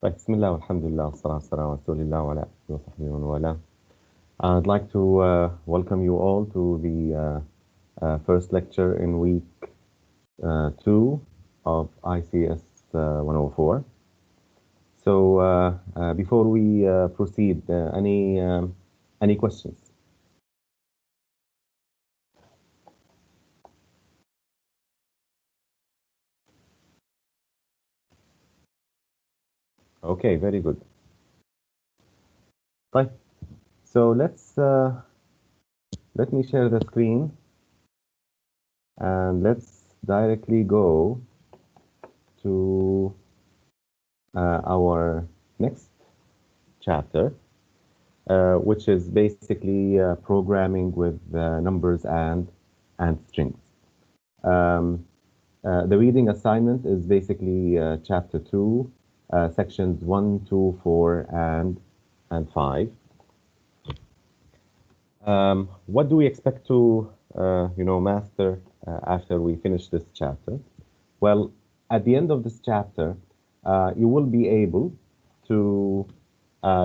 طيب بسم الله والحمد لله والصلاة والسلام على رسول الله وعلى آله وصحبه ومن والاه. I'd like to welcome you all to the first lecture in week 2 of ICS 104. So before we proceed, any questions? Okay, very good. Right. So let me share the screen and let's directly go to our next chapter, which is basically programming with numbers and strings. The reading assignment is basically chapter 2, sections 1, 2, 4, and 5. What do we expect to master after we finish this chapter? Well, at the end of this chapter, you will be able to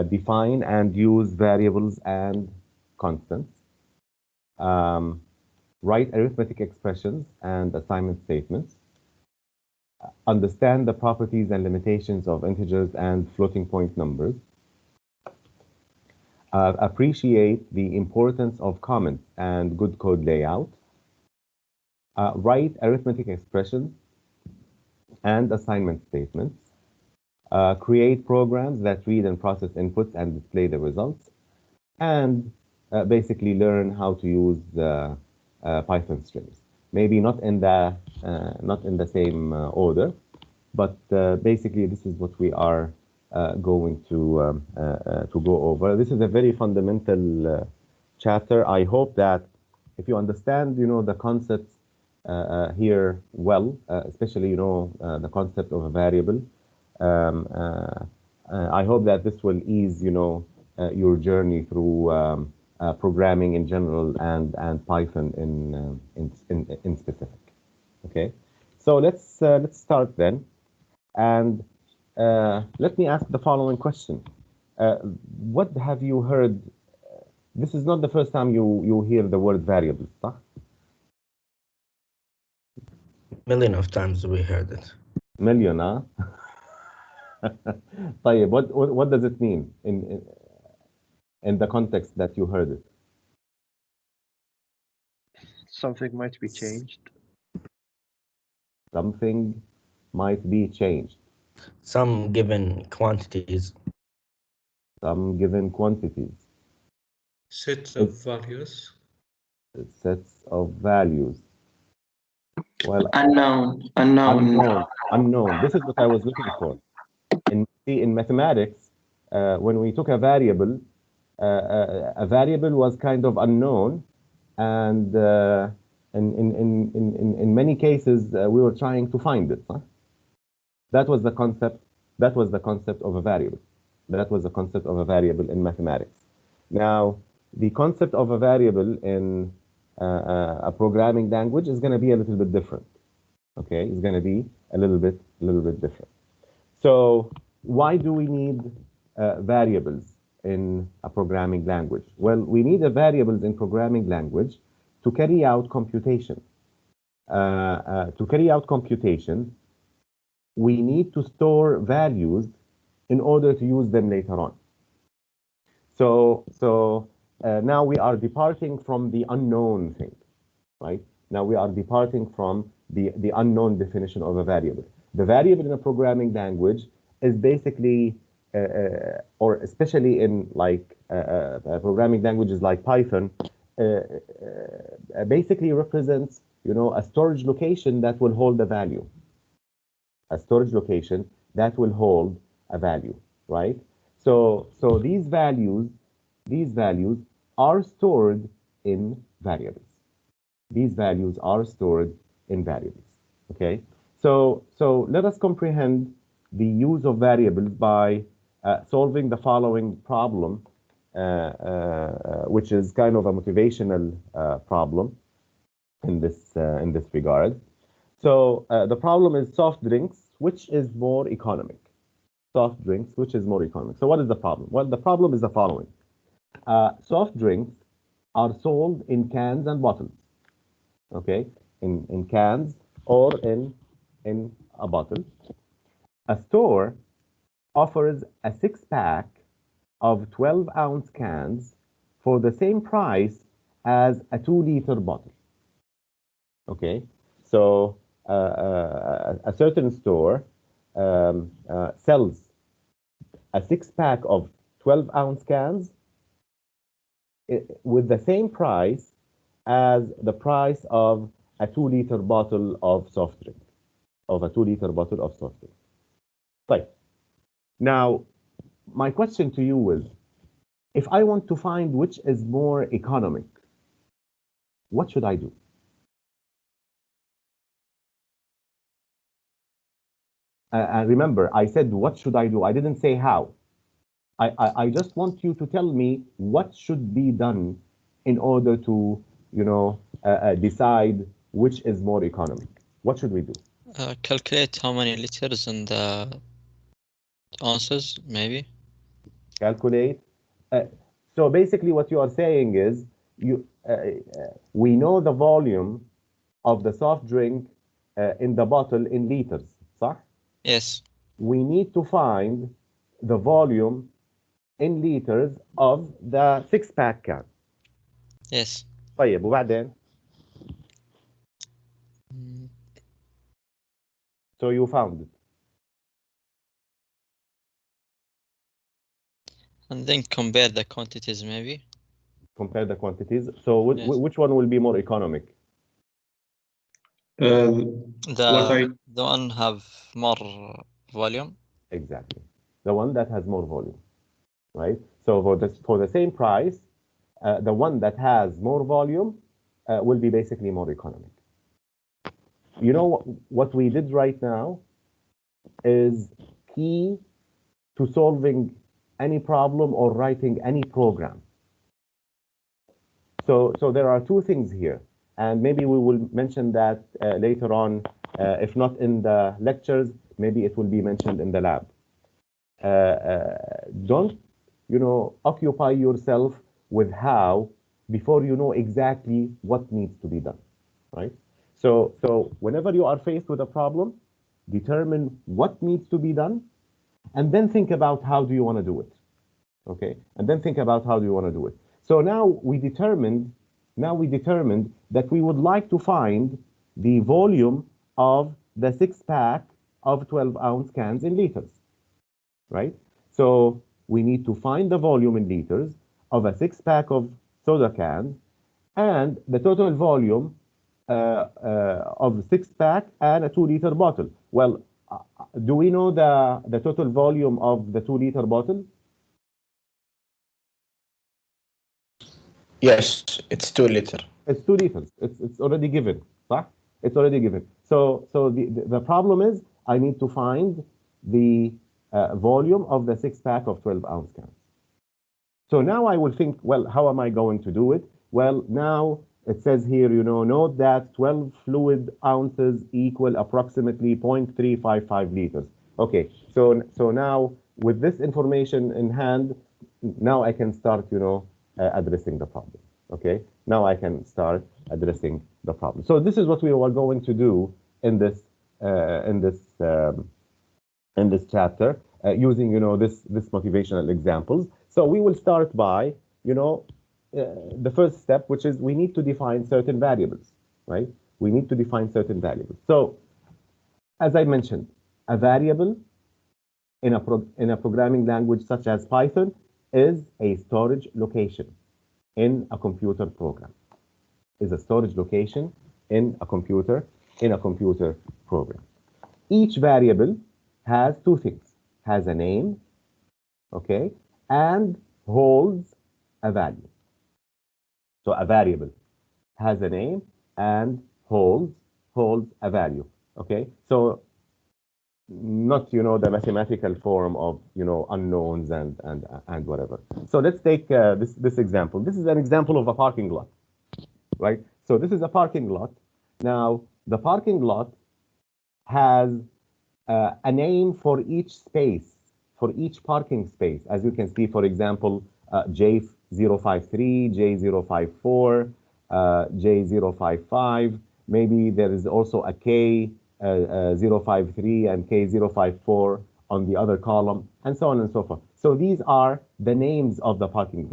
define and use variables and constants, write arithmetic expressions and assignment statements, understand the properties and limitations of integers and floating point numbers, appreciate the importance of comments and good code layout, write arithmetic expressions and assignment statements, create programs that read and process inputs and display the results, and basically learn how to use Python strings. Maybe not in the same order, but basically this is what we are going to go over. This is a very fundamental chapter. I hope that if you understand, the concepts here well, especially the concept of a variable, I hope that this will ease your journey through programming in general and Python in specific. Okay, so let's start then, and let me ask the following question: what have you heard? This is not the first time you hear the word variable, صح? Million of times we heard it. Million, huh? طيب, what does it mean in the context that you heard it? Something might be changed. Something might be changed. Some given quantities. Some given quantities. Sets of values. Sets of values. Well, unknown. This is what I was looking for. In mathematics, when we took a variable was kind of unknown, and in many cases we were trying to find it. Huh? That was the concept. That was the concept of a variable. That was the concept of a variable in mathematics. Now, the concept of a variable in a programming language is going to be a little bit different. Okay, it's going to be a little bit different. So, why do we need variables in a programming language? Well, we need variables in programming language to carry out computation. To carry out computation, we need to store values in order to use them later on. So now we are departing from the unknown thing, right? Now we are departing from the unknown definition of a variable. The variable in a programming language is basically, or especially in like programming languages like Python, basically represents, a storage location that will hold a value. A storage location that will hold a value, right? So these values are stored in variables. These values are stored in variables. Okay. So let us comprehend the use of variables by solving the following problem, which is kind of a motivational problem in this regard. So the problem is soft drinks, which is more economic. soft drinks, which is more economic. So what is the problem? Well, the problem is the following. Soft drinks are sold in cans and bottles, okay? In cans or in a bottle. A store offers a 6-pack of 12-ounce cans for the same price as a 2-liter bottle, okay? So a certain store sells a 6-pack of 12-ounce cans with the same price as the price of a 2-liter bottle of soft drink, Right. Now, my question to you is, if I want to find which is more economic, what should I do? Remember, I said, what should I do? I didn't say how. I just want you to tell me what should be done in order to, decide which is more economic. What should we do? Calculate how many liters and ounces, maybe. Calculate. So basically what you are saying is, we know the volume of the soft drink in the bottle in liters, صح? Yes. We need to find the volume in liters of the 6-pack can. Yes. طيب وبعدين? So you found it. And then compare the quantities, maybe. Compare the quantities. So Yes. which one will be more economic? The one have more volume. Exactly. The one that has more volume, right? So for the same price, the one that has more volume will be basically more economic. You know what we did right now is key to solving any problem or writing any program. So there are two things here, and maybe we will mention that later on, if not in the lectures, maybe it will be mentioned in the lab. Don't, occupy yourself with how before you know exactly what needs to be done, right? So whenever you are faced with a problem, determine what needs to be done, and then think about how do you want to do it, okay? And then think about how do you want to do it. So now we determined that we would like to find the volume of the 6-pack of 12-ounce cans in liters, right? So we need to find the volume in liters of a 6-pack of soda cans and the total volume of the 6-pack and a 2-liter bottle. Well, do we know the total volume of the 2-liter bottle? Yes, it's 2 liter. It's 2 liters. It's already given, right? It's already given. So the problem is I need to find the volume of the 6-pack of 12-ounce cans. So now I will think, well, how am I going to do it? Well, now it says here, note that 12 fluid ounces equal approximately 0.355 liters. Okay, so now with this information in hand, now I can start, addressing the problem. Okay, now I can start addressing the problem. So this is what we are going to do in this chapter, using this motivational examples. So we will start by the first step, which is we need to define certain variables, right? We need to define certain variables. So as I mentioned, a variable in a programming language such as Python is a storage location in a computer program. Is a storage location in a computer program. Each variable has two things: has a name, okay, and holds a value. So a variable has a name and holds a value, okay? So not, the mathematical form of, unknowns and whatever. So let's take this example. This is an example of a parking lot, right? So this is a parking lot. Now, the parking lot has a name for each space for each parking space. As you can see, for example, J053, J054, J055. Maybe there is also a K053 and K054 on the other column, and so on and so forth. So these are the names of the parking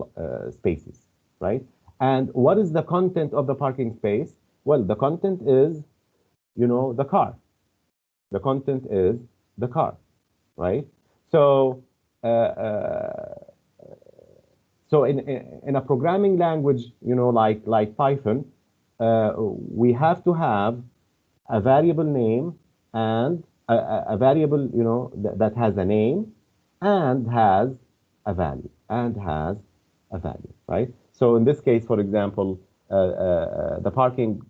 spaces, right? And what is the content of the parking space? Well, the content is, the car. The content is the car, right? So, so in a programming language, like Python, we have to have a variable name and a variable, that has a name and has a value, right? So in this case, for example, the parking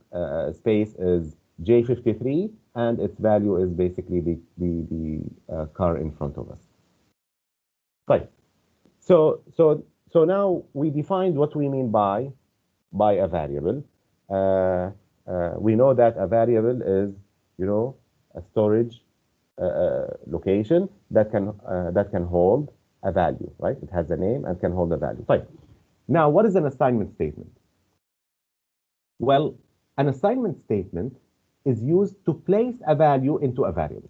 space is J53, and its value is basically the car in front of us. Right. So now we defined what we mean by a variable. We know that a variable is, a storage location that can hold a value, right? It has a name and can hold a value. Right. Now, what is an assignment statement? Well, an assignment statement is used to place a value into a variable.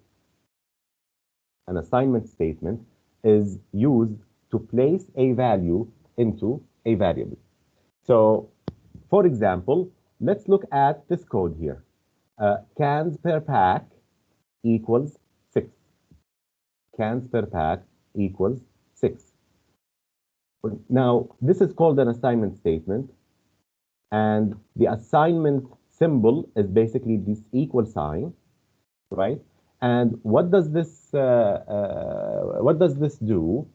An assignment statement is used to place a value into a variable. So, for example, let's look at this code here. Cans per pack equals 6. Cans per pack equals 6. Now, this is called an assignment statement, and the assignment symbol is basically this equal sign, right? And what does this do?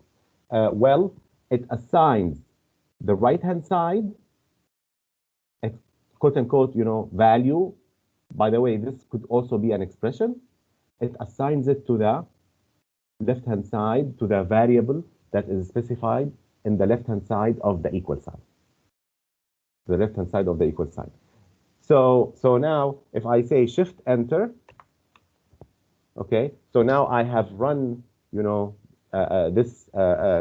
Well, it assigns the right-hand side, quote unquote, value. By the way, this could also be an expression. It assigns it to the left-hand side, to the variable that is specified in the left-hand side of the equal sign. The left-hand side of the equal sign. So now, if I say Shift Enter, okay, so now I have run, this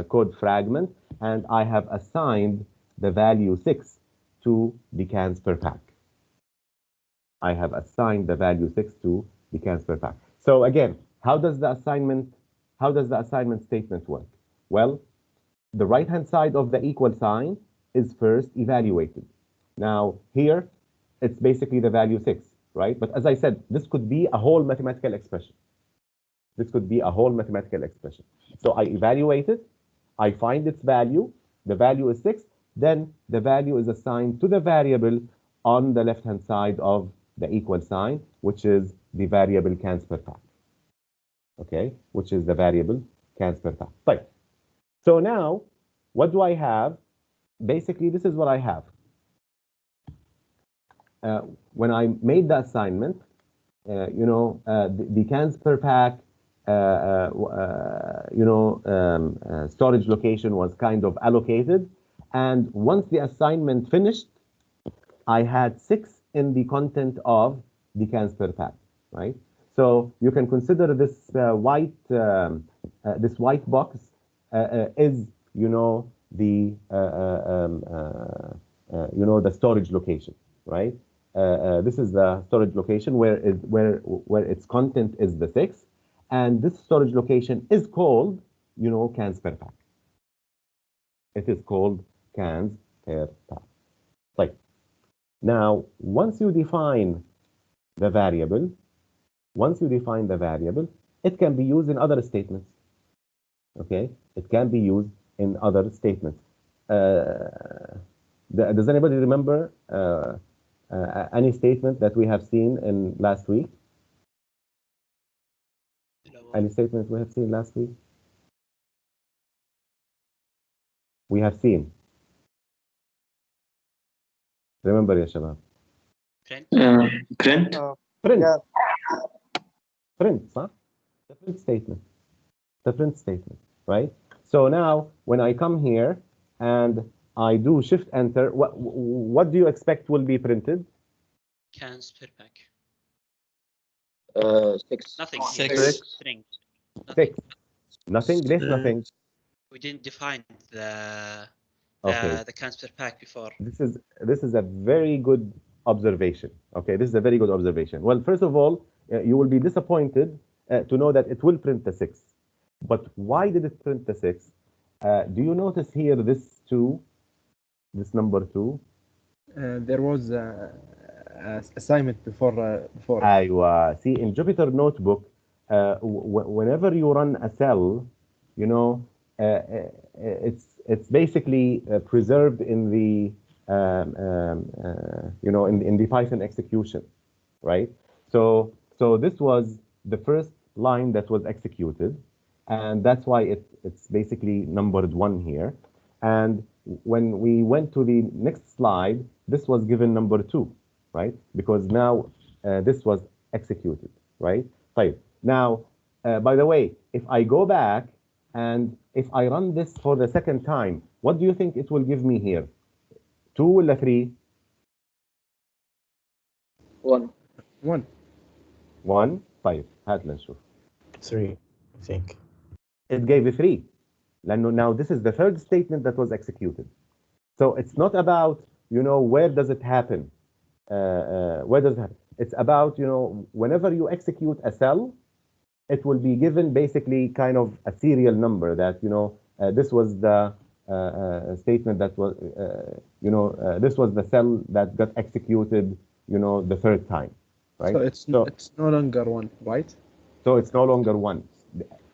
code fragment, and I have assigned the value 6 to the cans per pack. I have assigned the value 6 to the cans per pack. So again, how does the assignment statement work? Well, the right-hand side of the equal sign is first evaluated. Now here, it's basically the value 6, right? But as I said, this could be a whole mathematical expression. This could be a whole mathematical expression. So I evaluate it, I find its value, the value is 6, then the value is assigned to the variable on the left-hand side of the equal sign, which is the variable cans per pack. Okay, which is the variable cans per pack. Right. So now, what do I have? Basically, this is what I have. When I made the assignment, the cans per pack, storage location was kind of allocated. And once the assignment finished, I had 6 in the content of the cans per pack, right? So you can consider this white box is, the storage location, right? This is the storage location where its content is the 6, and this storage location is called, cans per pack. It is called cans per pack. Right. Now, once you define the variable, it can be used in other statements. Okay, it can be used in other statements. Does anybody remember any statement that we have seen in last week? Any statements we have seen last week? We have seen. Remember, ya shabab. Print. Print. Yeah. Print, huh? The print statement. The print statement, right? So now, when I come here and I do Shift Enter, what do you expect will be printed? Cans per pack. 6. Nothing. 6. String. 6. Nothing? ليش nothing? We didn't define Okay. the cans per pack before. This is a very good observation. Okay, this is a very good observation. Well, first of all, you will be disappointed to know that it will print the 6. But why did it print the 6? Do you notice here this 2, this number 2? There was a assignment before. Aywa. See, in Jupyter Notebook, whenever you run a cell, you know, it's basically preserved in the you know, in the Python execution, right? So this was the first line that was executed, and that's why it's basically numbered 1 here. And when we went to the next slide, this was given number 2, right? Because now this was executed, right? Fine. Now, by the way, if I go back and if I run this for the second time, what do you think it will give me here? 2 ولا 3? 1. 1. طيب هات لنشوف. 3, I think. It gave a 3. لأنه now this is the third statement that was executed. So it's not about, you know, where does it happen? Where does it happen? It's about, you know, whenever you execute a cell, it will be given basically kind of a serial number that, you know, this was the statement that was, you know, this was the cell that got executed, you know, the third time, right? So it's no longer 1, right? So it's no longer 1.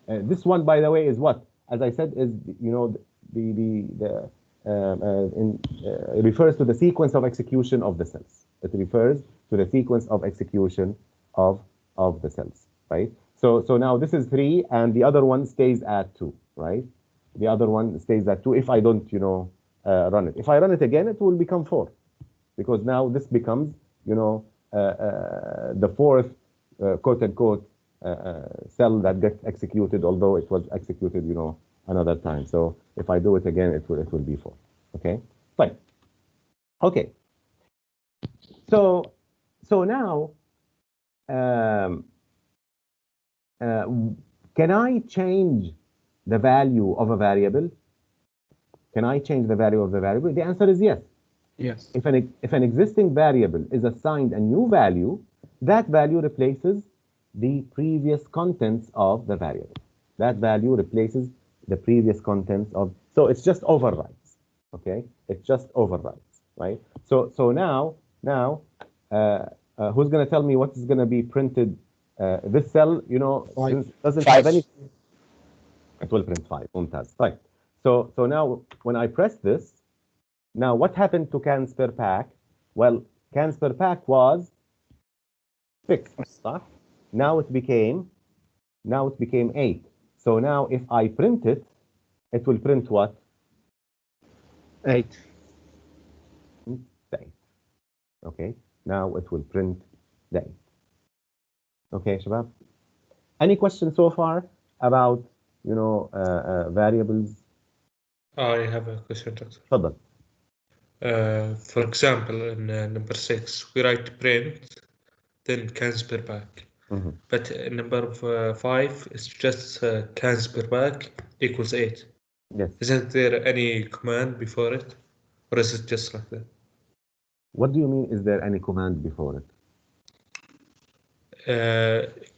This one, by the way, is what? As I said, is, you know, it refers to the sequence of execution of the cells. It refers to the sequence of execution of the cells, right? So now this is 3, and the other one stays at 2, right? The other one stays at 2 if I don't, you know, run it. If I run it again, it will become 4, because now this becomes, you know, the fourth, quote unquote, cell that gets executed, although it was executed, you know, another time. So if I do it again, it will be 4. Okay, fine. Okay. So now, can I change the value of a variable? Can I change the value of the variable? The answer is yes. Yes. If an existing variable is assigned a new value, that value replaces the previous contents of the variable. That value replaces the previous contents of, so it's just overrides, okay? It just overrides, right? So now, who's gonna tell me what is gonna be printed? This cell, you know, since it doesn't have any, it will print 5, mumtaz, right? So now when I press this, now what happened to cans per pack? Well, cans per pack was fixed, صح? Now it became 8. So now if I print it, it will print what? 8. 8. Okay, now it will print the 8. Okay, Shabab? Any questions so far about, you know, variables? I have a question, Doctor. تفضل. For example, in number 6, we write print, then cans per pack. Mm-hmm. But in number 5, it's just cans per pack equals 8. Yes. Isn't there any command before it? Or is it just like that? What do you mean, is there any command before it?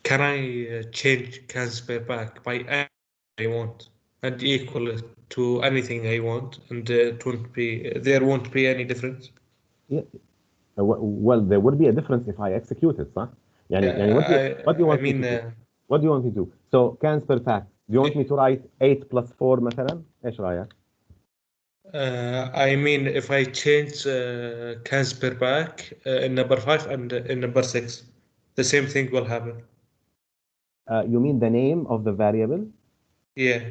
Can I change cans per pack by any I want and equal it to anything I want, and it won't be, there won't be any difference? Yeah. Well, there would be a difference if I execute it, صح? يعني what do you want me to do? What do you want me to do? So cans per pack. Do you want me to write 8 plus 4 مثلا? ايش رايك? I mean, if I change cans per pack in number 5 and in number 6, the same thing will happen. You mean the name of the variable? Yeah.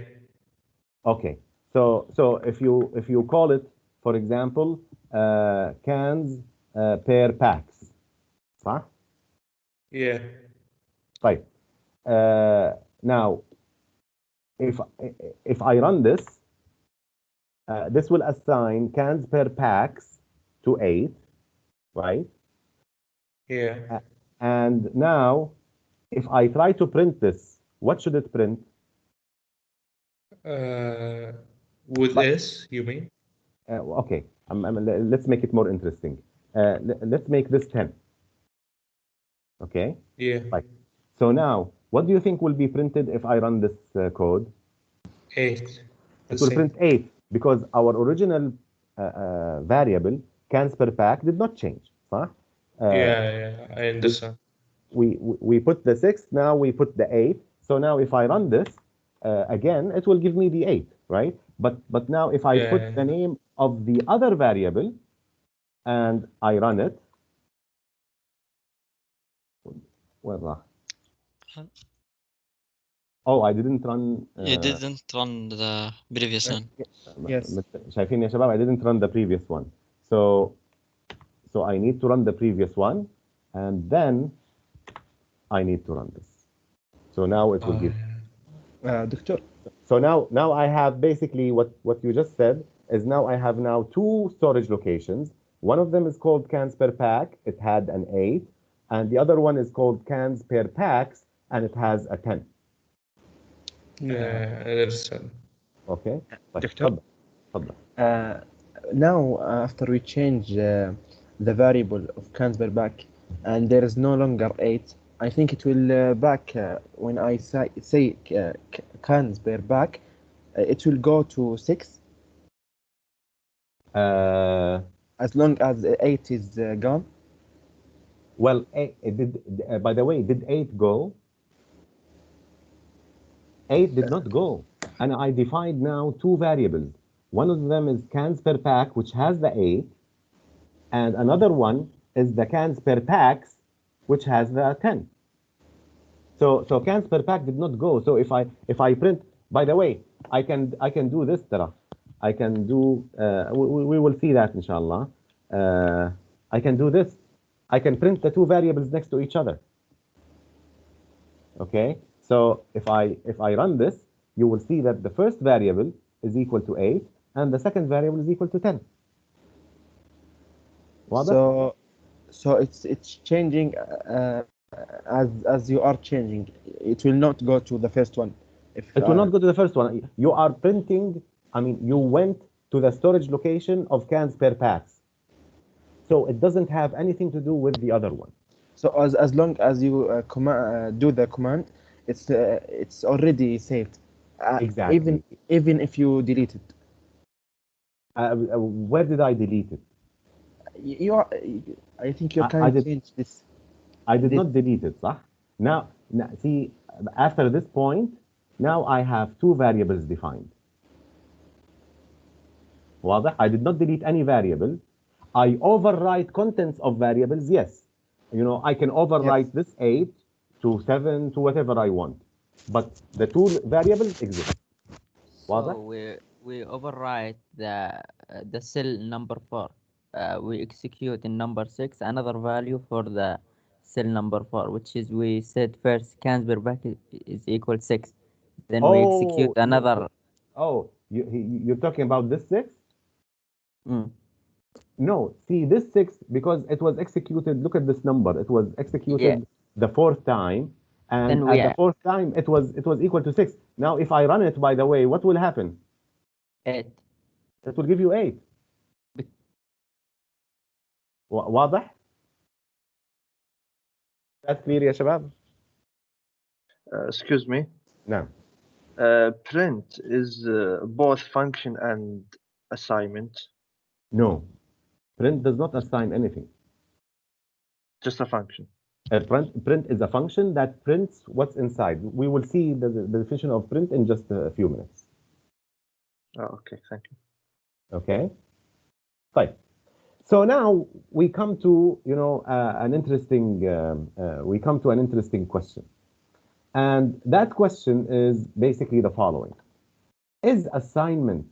Okay. So if you call it, for example, cans per packs, صح? Yeah. Right. Now, if I run this, this will assign cans per packs to 8, right? Yeah. And now, if I try to print this, what should it print? With S, you mean? Okay, let's make it more interesting. Let's make this 10. Okay, Yeah. right. So now, what do you think will be printed if I run this code? 8. It will print 8 because our original variable, cans per pack, did not change. Huh? Yeah, I understand. We put the 6, now we put the 8. So now if I run this, again, it will give me the 8, right? But now if I put the name of the other variable and I run it, well, oh, I didn't run. You didn't run the previous one. Yes. شايفين يا شباب, I didn't run the previous one. So I need to run the previous one, and then I need to run this. So now it will give. Doctor, So now I have basically what you just said is now I have now 2 storage locations. One of them is called cans per pack. It had an 8, and the other one is called cans per packs, and it has a 10. I understand. Okay. Doctor? تفضل. now after we change the variable of cans per pack and there is no longer 8, I think it will back when I say cans per pack, it will go to 6 as long as 8 is gone. Well, it did, by the way, did 8 go? 8 did not go. And I defined now 2 variables. One of them is cans per pack, which has the 8. And another one is the cans per packs, which has the 10. So cans per pack did not go. So if I print, by the way, I can do this, Tara. I can do, we will see that, inshallah. I can do this. I can print the 2 variables next to each other. Okay, so if I run this, you will see that the first variable is equal to 8, and the second variable is equal to 10. واضح؟ So it's changing as you are changing. It will not go to the first one. It will not go to the first one. You are printing, I mean, you went to the storage location of cans per packs. So it doesn't have anything to do with the other one. So as long as you do the command, it's already saved. Exactly. Even if you delete it. Where did I delete it? I think you can change this. I did not delete it, صح? Now, see, after this point, now I have 2 variables defined. واضح? I did not delete any variable. I overwrite contents of variables, yes. You know, I can overwrite this 8 to 7 to whatever I want. But the 2 variables exist. واضح? So we overwrite the cell number 4. We execute in number 6 another value for the cell number 4, which is we said first cans per pack is equal 6. Then we execute another. Oh, you're talking about this 6? Mm. No, see this 6, because it was executed, look at this number, it was executed the 4th time, and at the 4th time it was equal to 6. Now if I run it, by the way, what will happen? 8. It will give you 8. واضح؟ That's clear يا شباب? Excuse me. No. Print is both function and assignment. No. Print does not assign anything. Just a function. Print is a function that prints what's inside. We will see the definition of print in just a few minutes. Oh, okay, thank you. Okay. Fine. So now we come to, you know, an interesting question. And that question is basically the following. Is assignment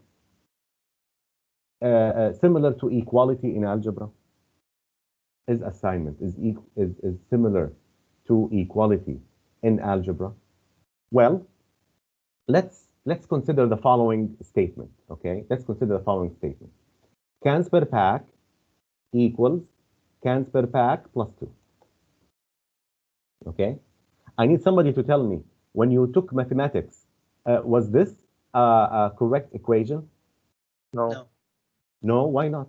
similar to equality in algebra? Is assignment is similar to equality in algebra? Well, let's consider the following statement, okay? Let's consider the following statement. Cans per pack equals cans per pack plus 2. Okay? I need somebody to tell me, when you took mathematics, was this a correct equation? No. No, No, why not?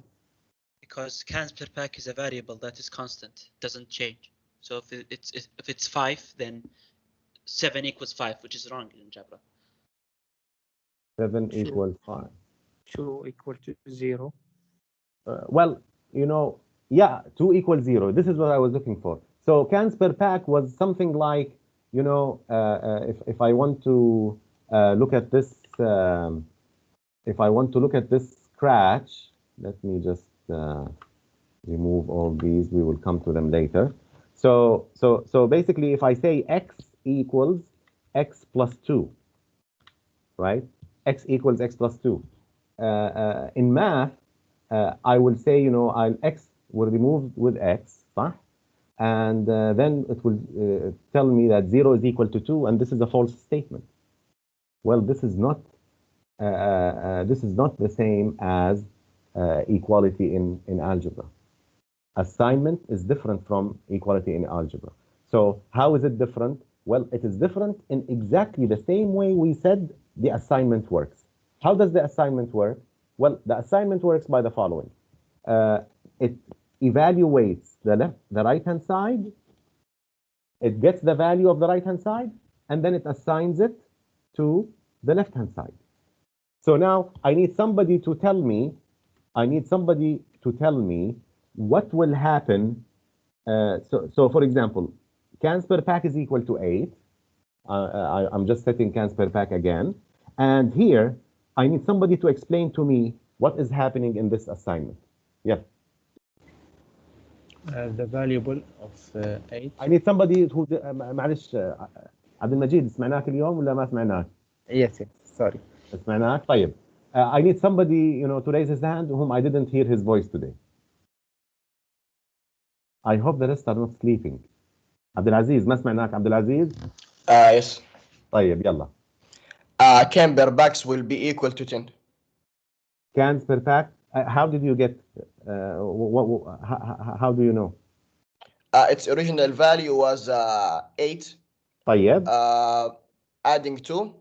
because cans per pack is a variable that is constant, doesn't change. So if it's 5, then 7 equals 5, which is wrong in algebra. 7 Sure. equals 5. 2 equal to 0. Well, you know, yeah, 2 equals 0. This is what I was looking for. So cans per pack was something like, you know, if I want to look at this, if I want to look at this scratch, let me just remove all these. We will come to them later. So basically, if I say x equals x plus 2, right? X equals x plus 2. In math, I will say, you know, x will remove with x, صح? And then it will tell me that 0 is equal to 2, and this is a false statement. Well, this is not the same as equality in algebra. Assignment is different from equality in algebra. So how is it different? Well, it is different in exactly the same way we said the assignment works. How does the assignment work? Well, the assignment works by the following. It evaluates the right-hand side, it gets the value of the right-hand side, and then it assigns it to the left-hand side. So now I need somebody to tell me, what will happen. So for example, cans per pack is equal to 8. I'm just setting cans per pack again. And here, I need somebody to explain to me what is happening in this assignment. Yeah. The variable of 8. I need somebody who معلش عبد المجيد سمعناك اليوم ولا ما سمعناك؟ Yes, sorry. سمعناك طيب. I need somebody, you know, to raise his hand whom I didn't hear his voice today. I hope the rest are not sleeping. عبد العزيز ما سمعناك عبد العزيز؟ Yes. طيب يلا. Can per packs will be equal to 10. Cans per pack. How did you get? How do you know? Its original value was 8. طيب. Adding 2.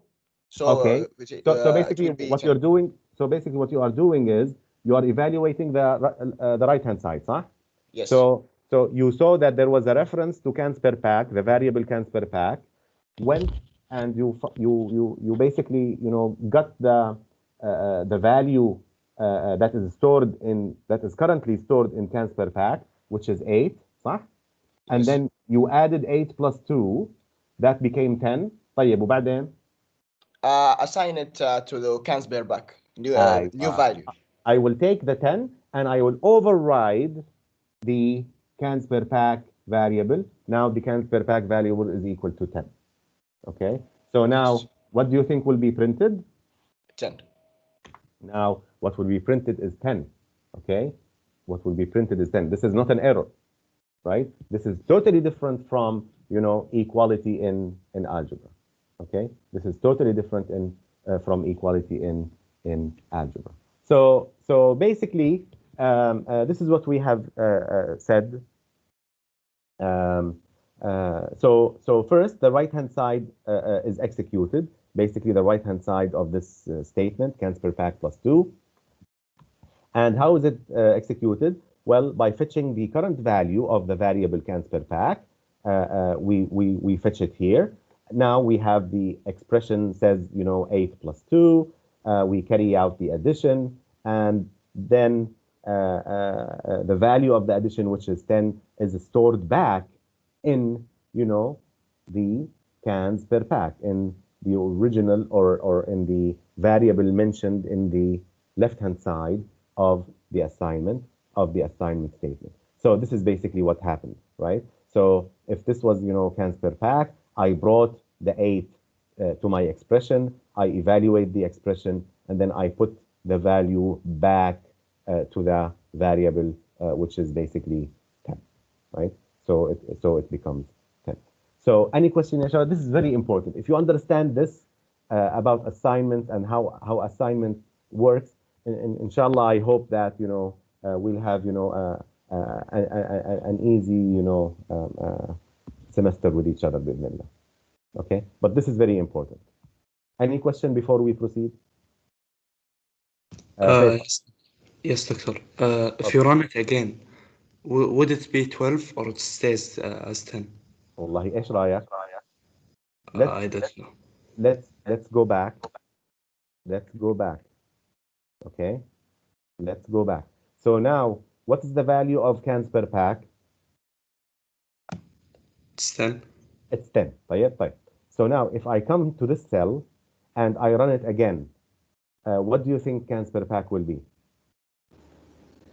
So okay. So basically, what 10. you're doing. So basically, what you are doing is you are evaluating the right-hand side, صح? Yes. So you saw that there was a reference to cans per pack, the variable cans per pack, went and you basically, you know, got the value that is currently stored in cans per pack, which is 8, صح? And Yes. then you added 8 plus 2, that became 10. طيب وبعدين? Assign it to the cans per pack. New أيوة. value. I will take the 10 and I will override the cans per pack variable. Now the cans per pack variable is equal to 10. Okay. So now, Yes. what do you think will be printed? 10. Now, what will be printed is 10. Okay. What will be printed is 10. This is not an error, right? This is totally different from, you know, equality in algebra. Okay. This is totally different from equality in algebra. So basically, this is what we have said. So first, the right-hand side is executed. Basically, the right-hand side of this statement, cans per pack plus 2. And how is it executed? Well, by fetching the current value of the variable cans per pack, we fetch it here. Now we have the expression says, you know, 8 plus 2. We carry out the addition, and then the value of the addition, which is 10, is stored back in, you know, the cans per pack, in the original or in the variable mentioned in the left-hand side of the assignment statement. So this is basically what happened, right? So if this was, you know, cans per pack, I brought the 8 to my expression, I evaluate the expression, and then I put the value back to the variable, which is basically 10, right? So it becomes 10. So any question, Yashar? This is very important. If you understand this about assignment and how assignment works, inshallah, I hope that, you know, we'll have, you know, an easy, you know, semester with each other, bismillah. Okay, but this is very important. Any question before we proceed? Faisal. Yes, doctor. If you run it again, would it be 12 or it stays as 10? والله ايش رايك؟ I don't know. Let's go back. Let's go back. Okay. Let's go back. So now, what is the value of cans per pack? It's 10. It's 10. طيب. So now, if I come to this cell and I run it again, what do you think cans per pack will be?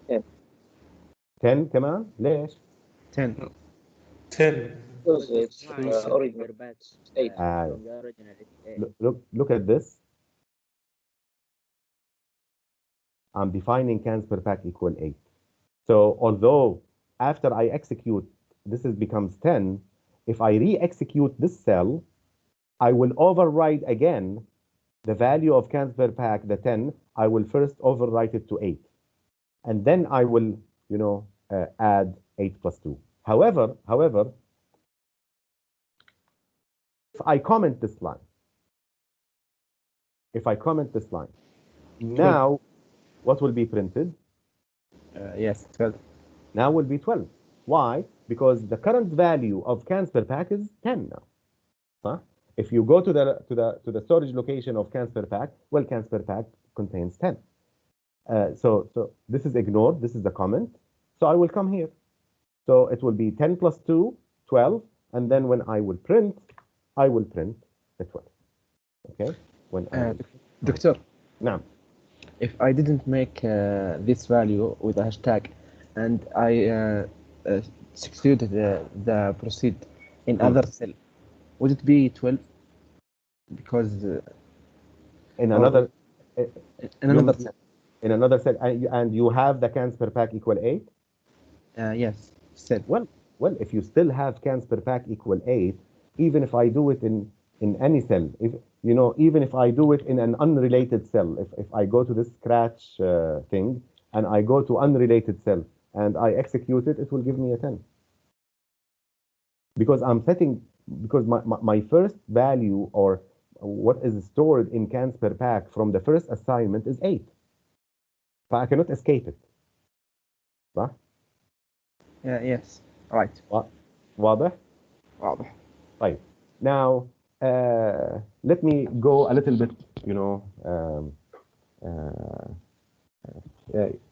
10. 10 كمان؟ ليش؟ 10. 10. Because it's original batch 8. Ah, From the original, it's 8. look at this. I'm defining cans per pack equal 8. So although after I execute, becomes 10, if I re-execute this cell, I will override again the value of cans per pack, the 10, I will first overwrite it to 8. And then I will, add 8 plus 2. However, if I comment this line, now what will be printed? Yes, 12. Now will be 12. Why? Because the current value of cans per pack is 10 now. Huh? If you go to the storage location of cans per pack, well, cans per pack contains 10. So this is ignored. This is the comment. So I will come here. So it will be 10 plus 2, 12. And then when I will print the 12. Okay? When Doctor, now, if I didn't make this value with a hashtag and I executed the proceed in other cell, would it be 12? Because in another cell. In another cell, and you have the cans per pack equal 8? Yes, cell. Well, if you still have cans per pack equal 8, even if I do it in any cell, even if I do it in an unrelated cell, if I go to this scratch thing and I go to unrelated cell and I execute it, it will give me a 10. Because my first value, or what is stored in cans per pack from the first assignment, is 8. So I cannot escape it. صح؟ Yes, right. واضح؟ طيب. Now, let me go a little bit,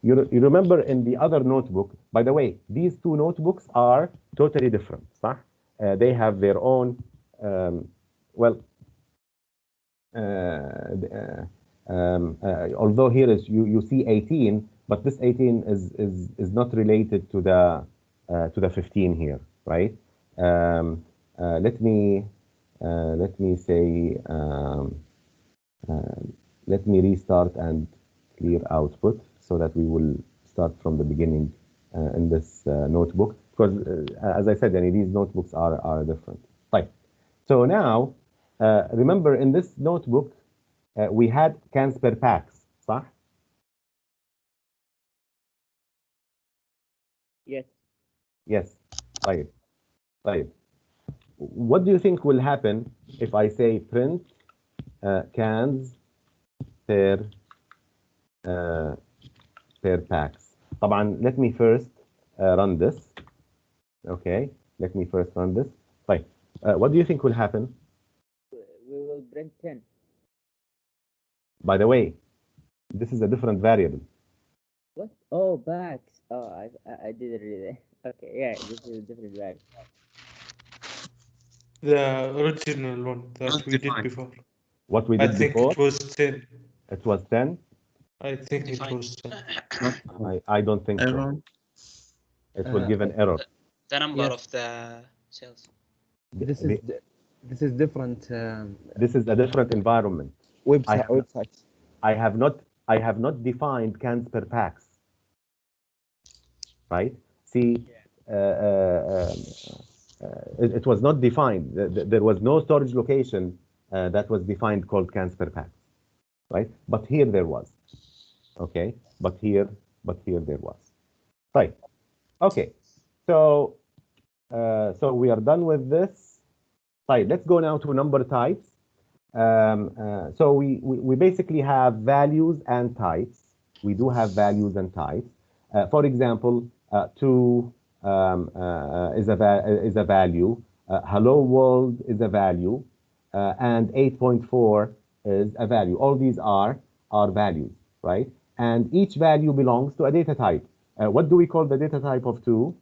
you remember in the other notebook, by the way, these two notebooks are totally different, صح? They have their own, although here is you see 18, but this 18 is not related to the 15 here, right? Let me say, let me restart and clear output so that we will start from the beginning in this notebook, because as I said, these notebooks are different. Right. So now, remember in this notebook, we had cans per packs, صح? Yes. Yes. طيب. What do you think will happen if I say print cans per packs? طبعا, let me first run this. Okay, let me first run this. طيب. What do you think will happen? We will print 10. By the way, this is a different variable. What? Oh, packs. Oh, I didn't read it. Okay, yeah, this is a different variable. The original one that we did before. What we did before? I think it was 10. It was 10? I think it was 10. I don't think so. It will give an error. The number of the cells. This is different. This is a different environment. Websites. I have not defined cans per packs. Right? See, it was not defined. There was no storage location that was defined called cans per pack. Right? But here there was. Okay? But here there was. Right. Okay. So we are done with this. Right. Let's go now to number types. So we basically have values and types. We do have values and types. For example, 2 is a value. Hello world is a value, and 8.4 is a value. All these are values, right? And each value belongs to a data type. What do we call the data type of 2?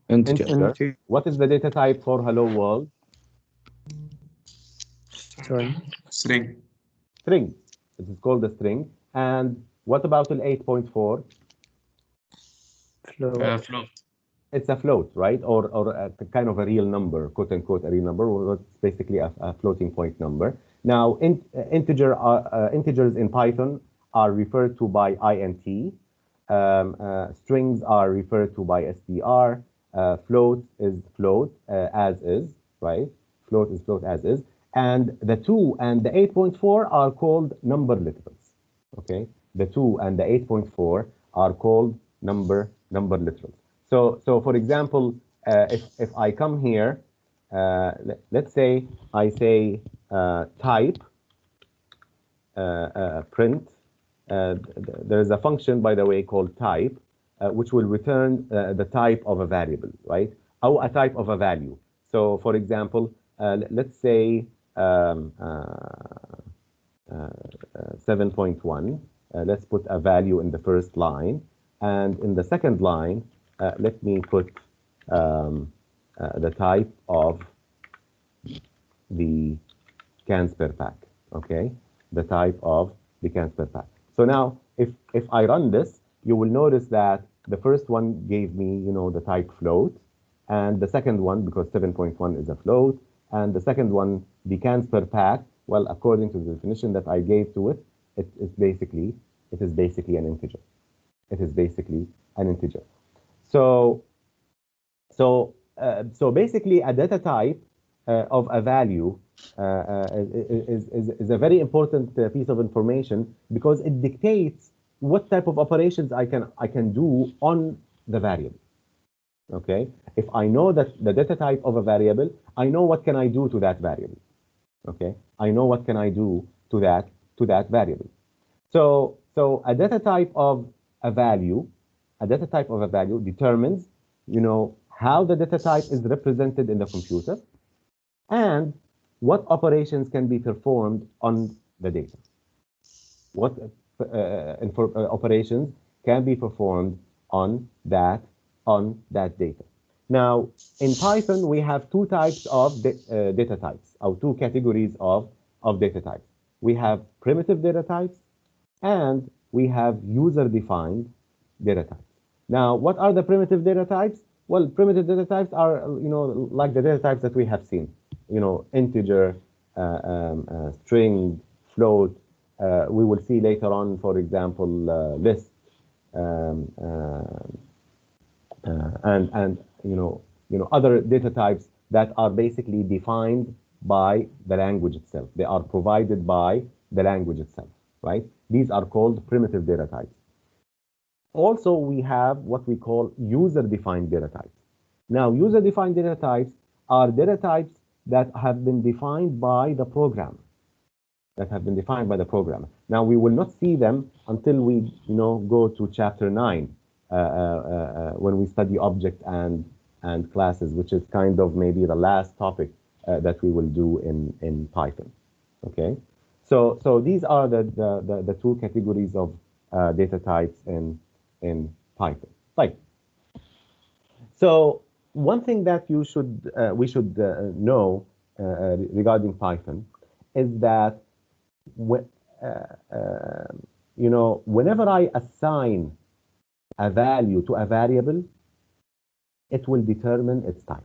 Integer. What is the data type for hello world? String. String. It is called a string. And what about the 8.4? Float. It's a float, right? Or a kind of a real number, quote unquote, a real number, or it's basically a floating point number. Now, integers in Python are referred to by int. Strings are referred to by str. Float is float as is, right? Float is float as is. And the 2 and the 8.4 are called number literals. Okay, the 2 and the 8.4 are called number literals. So for example, if I come here, let's say I say type print. There is a function, by the way, called type, which will return the type of a variable, right? Or a type of a value. So for example, let's say 7.1. Let's put a value in the first line, and in the second line, let me put the type of the cans per pack. Okay, the type of the cans per pack. So now, if I run this, you will notice that the first one gave me, the type float, and the second one, because 7.1 is a float, and the second one, the cans per pack, well, according to the definition that I gave to it, it is basically an integer. It is basically an integer. So basically, a data type of a value is a very important piece of information, because it dictates what type of operations I can do on the variable. Okay, if I know that the data type of a variable, I know what can I do to that variable. Okay, I know what can I do to that variable. So a data type of a value determines, how the data type is represented in the computer, and what operations can be performed on the data. What operations can be performed on that data. Now, in Python, we have 2 types of data types, or 2 categories of data types. We have primitive data types, and we have user-defined data types. Now, what are the primitive data types? Well, primitive data types are, like the data types that we have seen, integer, string, float. We will see later on, for example, list, and other data types that are basically defined by the language itself. They are provided by the language itself, right? These are called primitive data types. Also, we have what we call user-defined data types. Now, user-defined data types are data types that have been defined by the programmer. Now, we will not see them until we, go to chapter 9, when we study object and classes, which is kind of maybe the last topic that we will do in Python. Okay, so these are the 2 categories of data types in Python. Right. So one thing that we should know regarding Python is that whenever I assign a value to a variable, it will determine its type.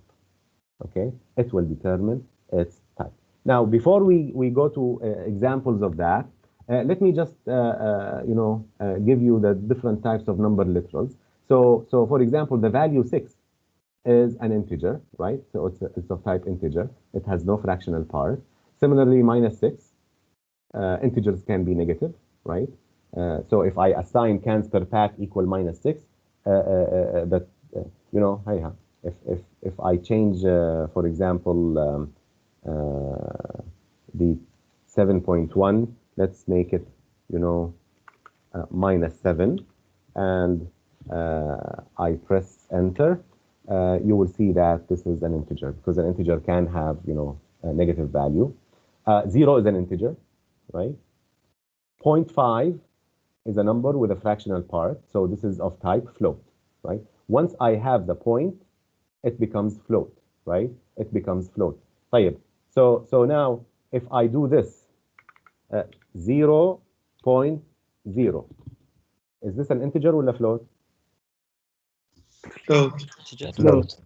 Okay, it will determine its type. Now, before we go to examples of that, let me just give you the different types of number literals. So for example, the value 6 is an integer, right? So it's of type integer. It has no fractional part. Similarly, -6, integers can be negative, right? So if I assign cans per pack equal -6, that If I change, for example, the 7.1, let's make it, you know, -7, and I press enter, you will see that this is an integer, because an integer can have, you know, a negative value. 0 is an integer, right? 0.5 is a number with a fractional part, so this is of type float, right? Once I have the point, it becomes float, right? It becomes float. طيب. So now, if I do this, 0.0, is this an integer or a float? Float.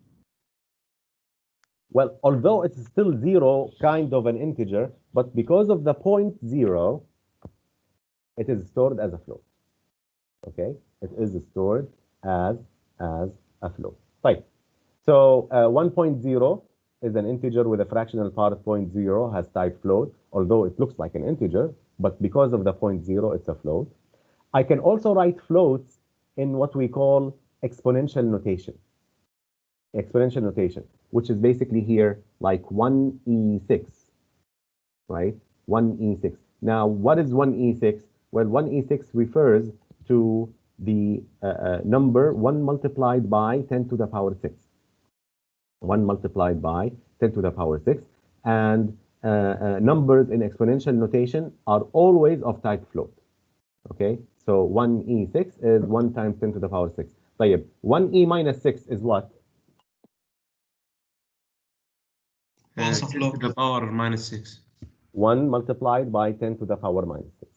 Well, although it's still 0, kind of an integer, but because of the 0.0, it is stored as a float. Okay, it is stored as a float. Right. So 1.0 is an integer with a fractional part. 0.0 has type float, although it looks like an integer, but because of the 0.0, it's a float. I can also write floats in what we call exponential notation. Exponential notation, which is basically here like 1e6, right? 1e6. Now, what is 1e6? Well, 1e6 refers to the number 1 multiplied by 10 to the power 6. 1 multiplied by 10 to the power 6. And numbers in exponential notation are always of type float. Okay, so 1e6 is 1 times 10 to the power 6. طيب, 1e minus 6 is what? Also float to the power -6. 1 multiplied by 10 to the power -6.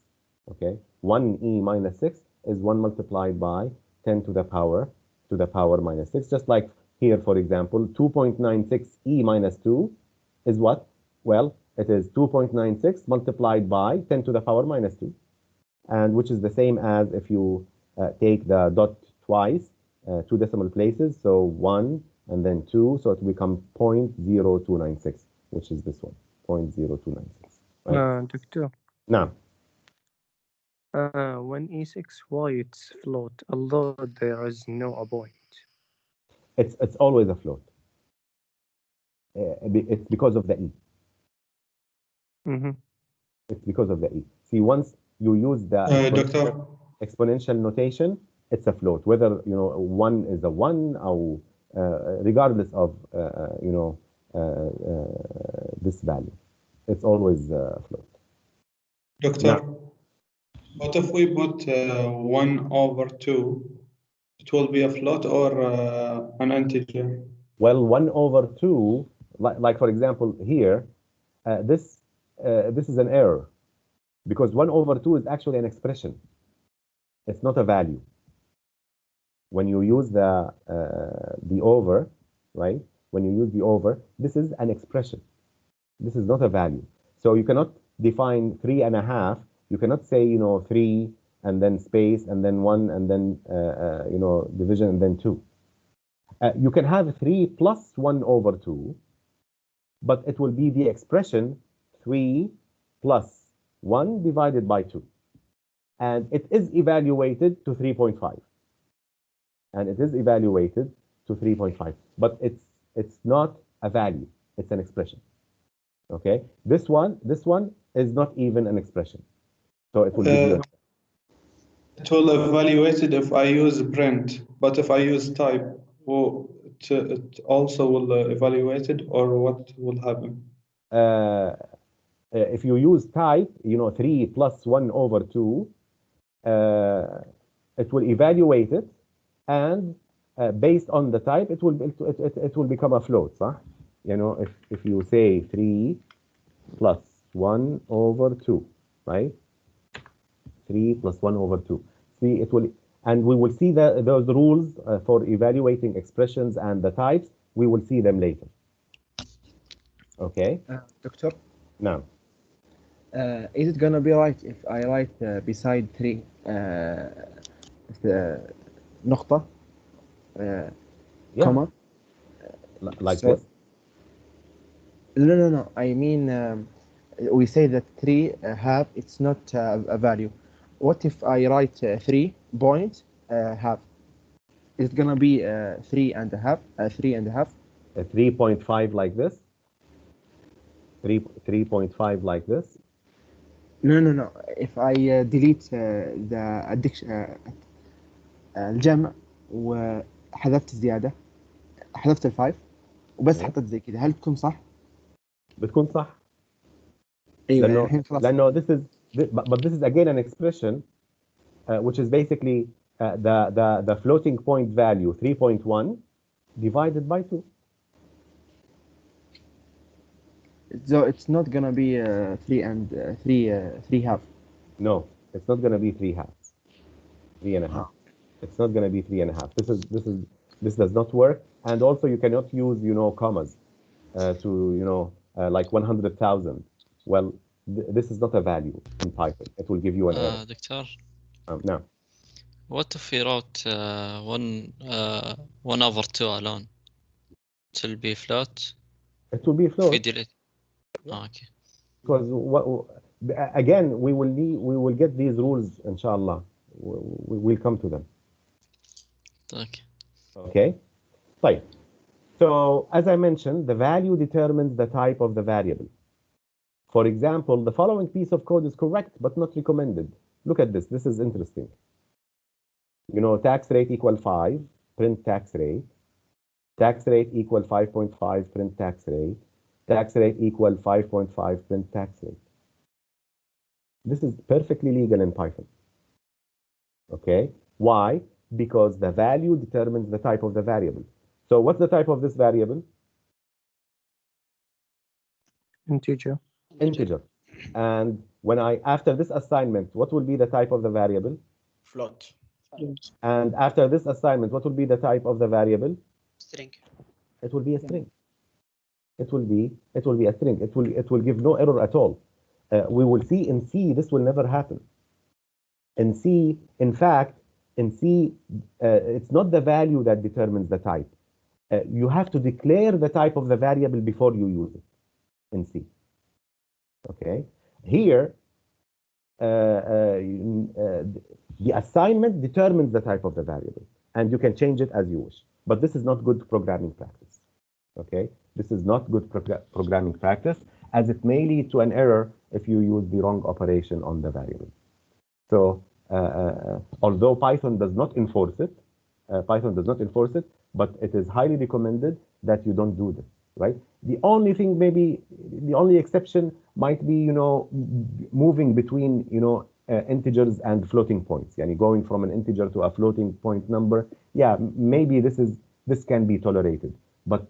Okay, 1e minus 6 is 1 multiplied by 10 to the power -6. Just like here, for example, 2.96e minus 2 is what? Well, it is 2.96 multiplied by 10 to the power -2. And which is the same as if you take the dot twice, 2 decimal places, so 1 and then 2, so it becomes 0.0296, which is this one, 0.0296. Right? Doctor. Now, when E6, why it's float, although there is no point? it's always a float. It's because of the E. Mm-hmm. It's because of the E. See, once you use the exponential notation, it's a float. Whether, you know, 1 is a 1 or regardless of, you know, this value, it's always a float. Doctor, now, what if we put 1/2? It will be a float or an integer? Well, 1/2, like for example here, this is an error, because 1/2 is actually an expression. It's not a value. When you use the over, right? When you use the over, this is an expression. This is not a value. So you cannot define 3.5. You cannot say, you know, 3 and then space and then 1 and then, you know, division and then 2. You can have 3 plus 1/2, but it will be the expression 3 plus 1 divided by 2. And it is evaluated to 3.5. And it is evaluated to 3.5. But it's not a value. It's an expression. Okay? This one is not even an expression. So it will give you it will evaluate it if I use print, but if I use type, it also will evaluate it, or what will happen? If you use type, you know, 3 plus 1/2, it will evaluate it, and based on the type, it will become a float. Huh? You know, if you say 3 plus 1/2, right? 3 plus 1/2. See, it will, and we will see those rules for evaluating expressions and the types. We will see them later. Okay. Doctor? Now. Is it gonna be right if I write beside 3 نقطة comma? Like so, this? No. I mean, we say that 3 half, it's not a value. What if I write 3 point half? Is it gonna be 3.5? 3.5? 3.5 like this. 3.5 like this. No. If I delete the addiction الجمع وحذفت الزيادة، حذفت الفايف وبس Yeah. حطيت زي كذا، هل تكون صح؟ بتكون صح. ايوه يعني الحين خلاص. لأنه but this is again an expression which is basically the floating point value 3.1 divided by 2. So it's not gonna be 3 half. No, it's not going to be 3 halves. 3.5. It's not going to be 3.5. This does not work. And also you cannot use, commas to, like 100,000. Well, this is not a value in Python. It will give you an error. دكتور, No. what if we wrote 1/2 alone? It will be float. It will be If we float. delete. Okay. Because again, we will get these rules, inshallah. We'll come to them. Okay. Okay. طيب. So as I mentioned, the value determines the type of the variable. For example, the following piece of code is correct but not recommended. Look at this. This is interesting. Tax rate equal 5, print tax rate. Tax rate equal 5.5, print tax rate. Tax rate equal 5.5, print tax rate. This is perfectly legal in Python. Okay. Why? Because the value determines the type of the variable. So what's the type of this variable? Integer. Integer. And after this assignment, what will be the type of the variable? Float. And after this assignment, what will be the type of the variable? String. It will be a string. It will be a string. It will give no error at all. We will see in C this will never happen. In C, in fact, it's not the value that determines the type. You have to declare the type of the variable before you use it in C. Okay. Here, the assignment determines the type of the variable, and you can change it as you wish. But this is not good programming practice. Okay. This is not good programming practice, as it may lead to an error if you use the wrong operation on the variable. So, although Python does not enforce it, but it is highly recommended that you don't do this, right? The only thing, maybe the only exception might be, moving between, integers and floating points. Yani going from an integer to a floating point number. Yeah, maybe this can be tolerated. But,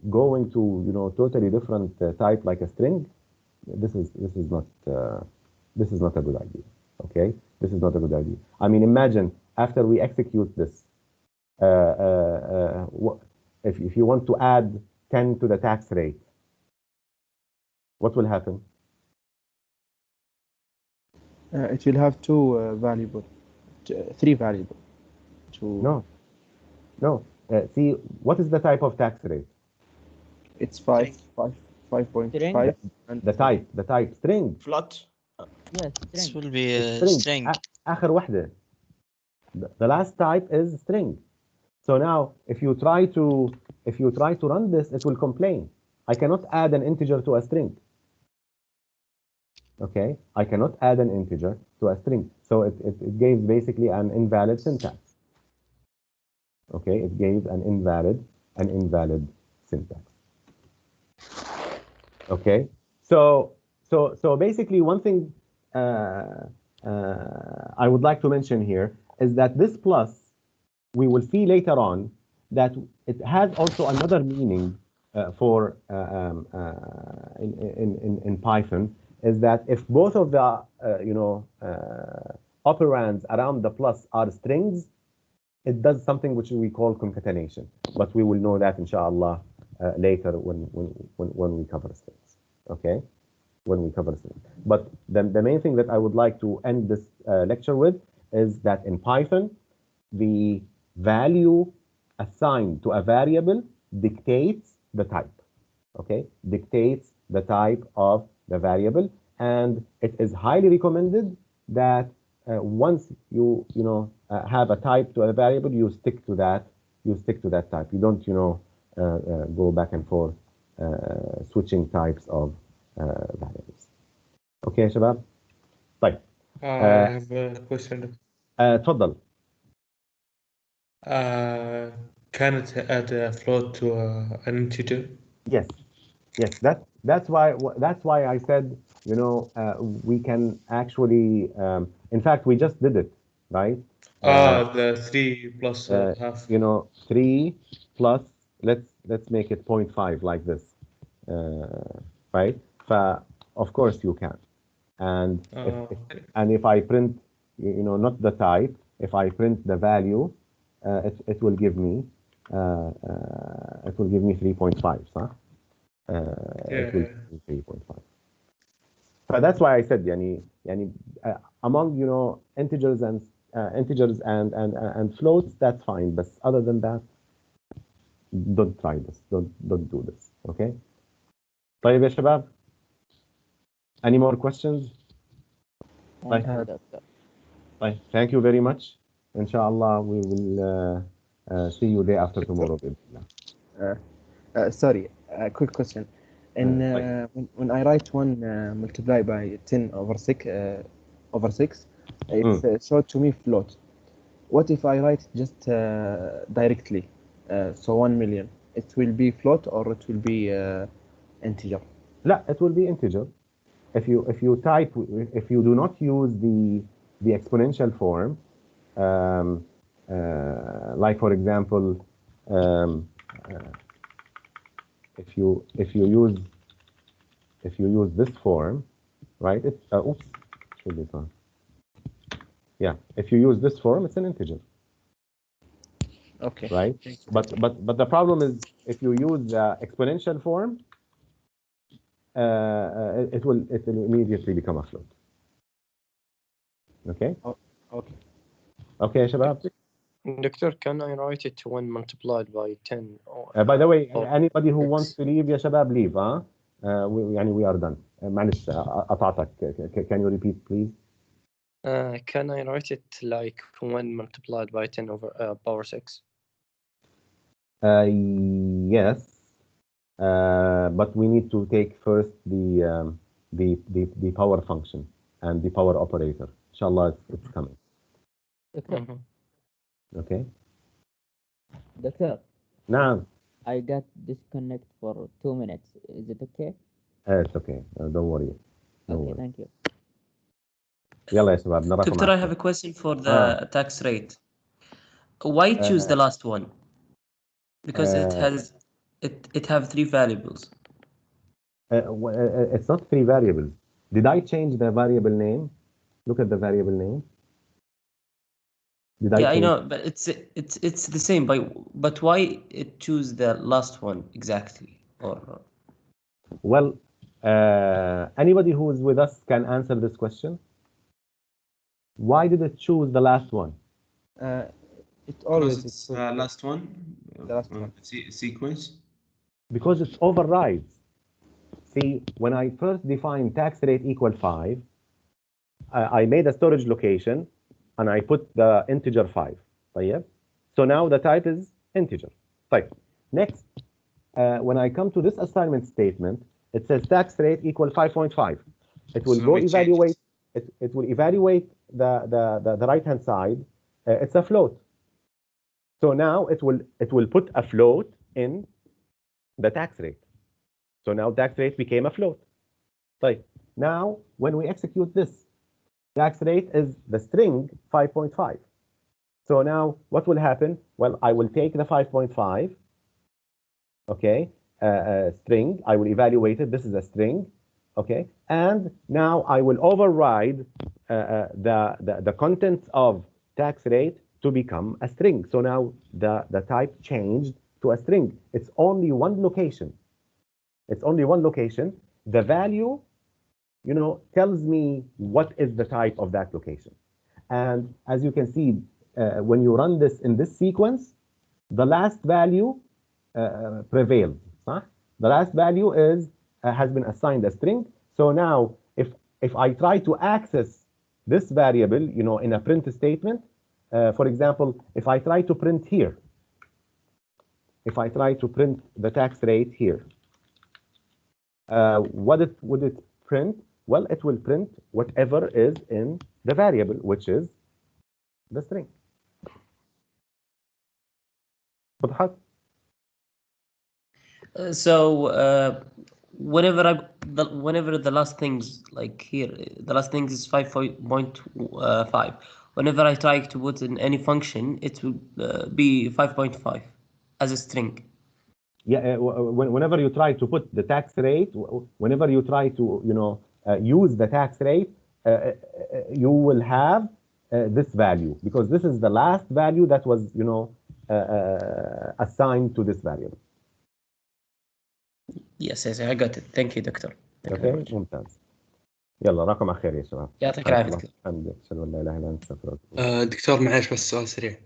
going to, totally different type like a string, this is not a good idea. Okay, this is not a good idea. I mean, imagine after we execute this, if you want to add 10 to the tax rate, what will happen? It will have two variable, three variable. No. See, what is the type of tax rate? It's 5.5. And the type string. Float. Yes, This string. will be a string. آخر واحدة. The last type is string. So now, if you try to run this, it will complain. I cannot add an integer to a string. Okay, I cannot add an integer to a string. So it gave basically an invalid syntax. Okay, it gave an invalid syntax. Okay, so basically one thing I would like to mention here is that this plus, we will see later on that it has also another meaning in Python, is that if both of the operands around the plus are strings, it does something which we call concatenation. But we will know that inshallah later when we cover strings. Okay, when we cover strings. But the main thing that I would like to end this lecture with is that in Python, the value assigned to a variable dictates the type. Okay, dictates the type of the variable, and it is highly recommended that once you have a type to a variable, you stick to that. You stick to that type. You don't go back and forth switching types of variables. Okay شباب. طيب. I have a question. تفضل. Can it add a float to an integer? Yes. That's why I said we can actually. In fact, we just did it, right? The 3 plus half. 3 plus. Let's make it 0.5 like this, right? Of course you can, and if I print, not the type. If I print the value, it will give me 3.5, huh? It will be 3.5. So that's why I said, among integers and floats, that's fine. But other than that, don't try this. Don't do this. Okay. طيب يا شباب. Any more questions? طيب. Thank you very much. Inshallah, we will see you day after tomorrow. Sorry, a quick question. When I write 1 multiplied by 10 over 6, it's showed to me float. What if I write just directly? So 1 million, it will be float or it will be integer? لا, it will be integer. If you do not use the exponential form, like for example, if you use this form, right? Oops, should be fine. Yeah, if you use this form, it's an integer. Okay. Right. But the problem is if you use the exponential form, it will immediately become a float. Okay. Okay. Okay, شباب. Doctor, can I write it 1 multiplied by 10? By the way, anybody who wants to leave, يا شباب, leave. We are done. معلش قطعتك. Can you repeat, please? Can I write it like 1 multiplied by 10 over power 6? Yes. But we need to take first the power function and the power operator. Inshallah, it's coming. Okay. Okay. Doctor. نعم. I got disconnect for 2 minutes. Is it okay? It's okay. Don't worry. Okay, thank you. يلا يا شباب نراكم. Doctor, I have a question for the tax rate. Why choose the last one? Because it have 3 variables. It's not 3 variables. Did I change the variable name? Look at the variable name. I know, but it's the same. But why it choose the last one exactly? Or well, anybody who is with us can answer this question. Why did it choose the last one? It always it's last one. The last one. Sequence. Because it overrides. See, when I first defined tax rate equal 5, I made a storage location and I put the integer 5. طيب? So now the type is integer. طيب. Next, when I come to this assignment statement, it says tax rate equal 5.5. It will go evaluate. It will evaluate the right hand side. It's a float. So now it will put a float in the tax rate. So now tax rate became a float. طيب. Now when we execute this, tax rate is the string 5.5. So now what will happen? Well, I will take the 5.5, okay, string. I will evaluate it. This is a string, okay, and now I will override the contents of tax rate to become a string. So now the type changed to a string. It's only one location. It's only one location. The value, tells me what is the type of that location. And as you can see, when you run this in this sequence, the last value prevails. Huh? The last value has been assigned a string. So now if I try to access this variable, you know, in a print statement, for example, if I try to print here, if I try to print the tax rate here, what would it print? Well, it will print whatever is in the variable, which is the string. وضحت؟ So whenever the last things like here, the last things is 5.5. Whenever I try to put in any function, it will be 5.5 as a string. Yeah, whenever you try to put the tax rate, whenever you try to, you know, use the tax rate, you will have this value, because this is the last value that was, you know, assigned to this variable. Yes, I got it. Thank you, Doctor. Thank you very much. ممتاز. يلا رقم أخير يا شباب. يعطيك العافية. الحمد لله، أشهد أن لا إله إلا أنت، أستغفرك. دكتور معلش بس سؤال سريع.